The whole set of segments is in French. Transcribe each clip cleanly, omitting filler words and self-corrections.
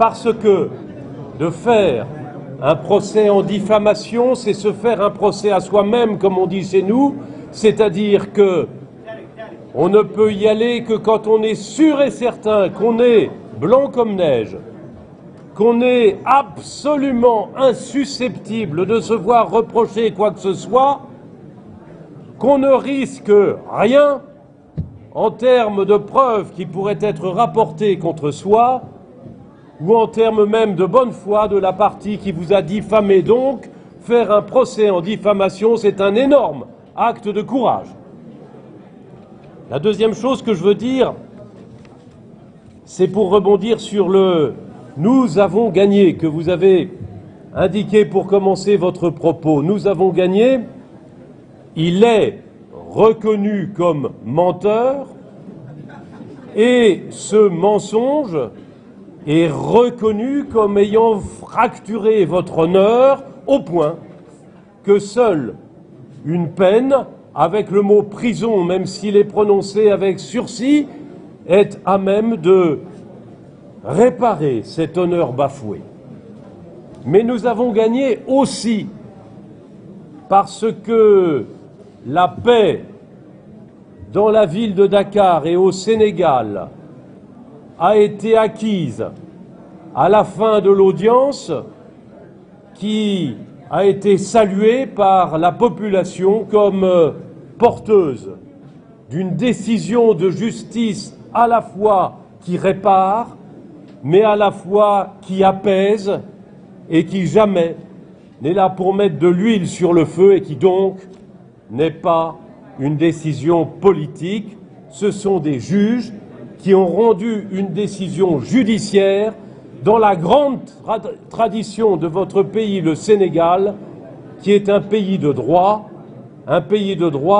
Parce que de faire un procès en diffamation, c'est se faire un procès à soi-même, comme on dit chez nous, c'est-à-dire que on ne peut y aller que quand on est sûr et certain qu'on est blanc comme neige, qu'on est absolument insusceptible de se voir reprocher quoi que ce soit, qu'on ne risque rien en termes de preuves qui pourraient être rapportées contre soi ou en termes même de bonne foi de la partie qui vous a diffamé. Donc, faire un procès en diffamation, c'est un énorme acte de courage. La deuxième chose que je veux dire, c'est pour rebondir sur le « nous avons gagné » que vous avez indiqué pour commencer votre propos. Nous avons gagné. Il est reconnu comme menteur et ce mensonge est reconnu comme ayant fracturé votre honneur au point que seule une peine, avec le mot prison, même s'il est prononcé avec sursis, est à même de réparer cet honneur bafoué. Mais nous avons gagné aussi parce que la paix dans la ville de Dakar et au Sénégal a été acquise à la fin de l'audience qui a été saluée par la population comme porteuse d'une décision de justice à la fois qui répare, mais à la fois qui apaise et qui jamais n'est là pour mettre de l'huile sur le feu et qui donc n'est pas une décision politique. Ce sont des juges qui ont rendu une décision judiciaire dans la grande tradition de votre pays, le Sénégal, qui est un pays de droit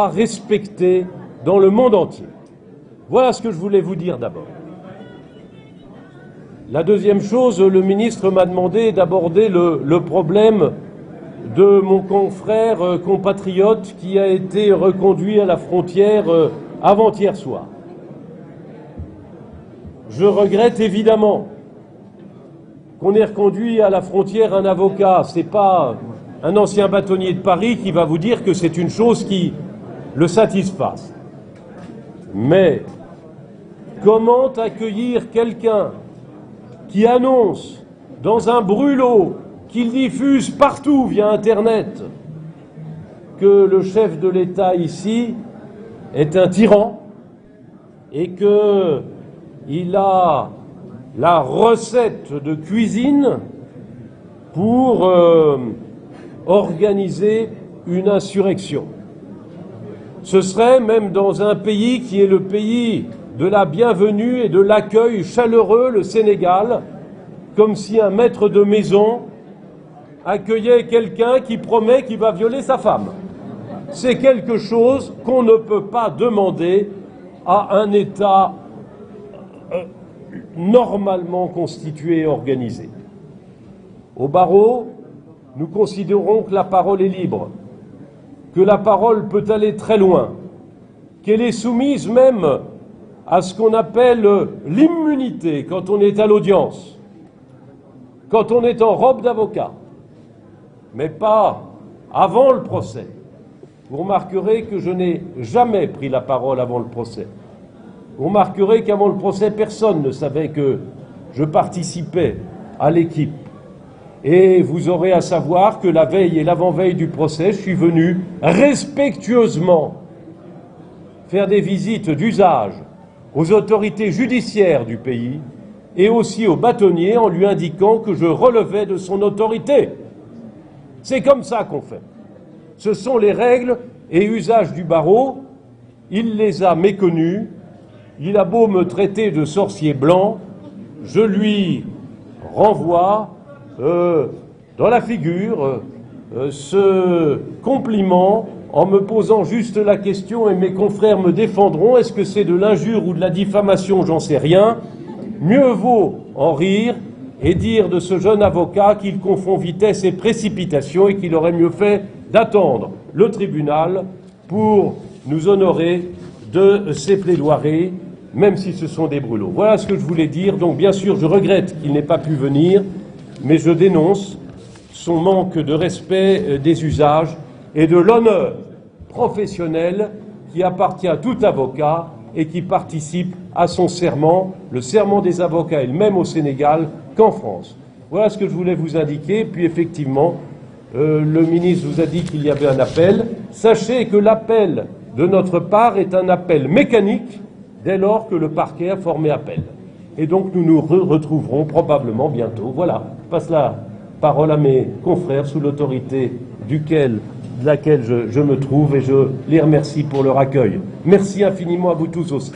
respecté dans le monde entier. Voilà ce que je voulais vous dire d'abord. La deuxième chose, le ministre m'a demandé d'aborder le problème de mon confrère compatriote qui a été reconduit à la frontière avant-hier soir. Je regrette évidemment qu'on ait reconduit à la frontière un avocat. Ce n'est pas un ancien bâtonnier de Paris qui va vous dire que c'est une chose qui le satisfasse. Mais comment accueillir quelqu'un qui annonce dans un brûlot qu'il diffuse partout via Internet que le chef de l'État ici est un tyran et qu'il a la recette de cuisine pour organiser une insurrection. Ce serait même dans un pays qui est le pays de la bienvenue et de l'accueil chaleureux, le Sénégal, comme si un maître de maison accueillait quelqu'un qui promet qu'il va violer sa femme. C'est quelque chose qu'on ne peut pas demander à un État normalement constitué et organisé. Au barreau, nous considérons que la parole est libre, que la parole peut aller très loin, qu'elle est soumise même à ce qu'on appelle l'immunité quand on est à l'audience, quand on est en robe d'avocat, mais pas avant le procès. Vous remarquerez que je n'ai jamais pris la parole avant le procès. Vous remarquerez qu'avant le procès, personne ne savait que je participais à l'équipe. Et vous aurez à savoir que la veille et l'avant-veille du procès, je suis venu respectueusement faire des visites d'usage aux autorités judiciaires du pays et aussi au bâtonnier en lui indiquant que je relevais de son autorité. C'est comme ça qu'on fait. Ce sont les règles et usages du barreau. Il les a méconnus. Il a beau me traiter de sorcier blanc, je lui renvoie dans la figure ce compliment en me posant juste la question, et mes confrères me défendront, est-ce que c'est de l'injure ou de la diffamation, j'en sais rien. Mieux vaut en rire et dire de ce jeune avocat qu'il confond vitesse et précipitation et qu'il aurait mieux fait d'attendre le tribunal pour nous honorer de ses plaidoiries même si ce sont des brûlots. Voilà ce que je voulais dire. Donc bien sûr, je regrette qu'il n'ait pas pu venir, mais je dénonce son manque de respect des usages et de l'honneur professionnel qui appartient à tout avocat et qui participe à son serment. Le serment des avocats est le même au Sénégal qu'en France. Voilà ce que je voulais vous indiquer. Puis effectivement, le ministre vous a dit qu'il y avait un appel. Sachez que l'appel de notre part est un appel mécanique dès lors que le parquet a formé appel. Et donc nous nous retrouverons probablement bientôt. Voilà, je passe la parole à mes confrères sous l'autorité de laquelle je me trouve et je les remercie pour leur accueil. Merci infiniment à vous tous aussi.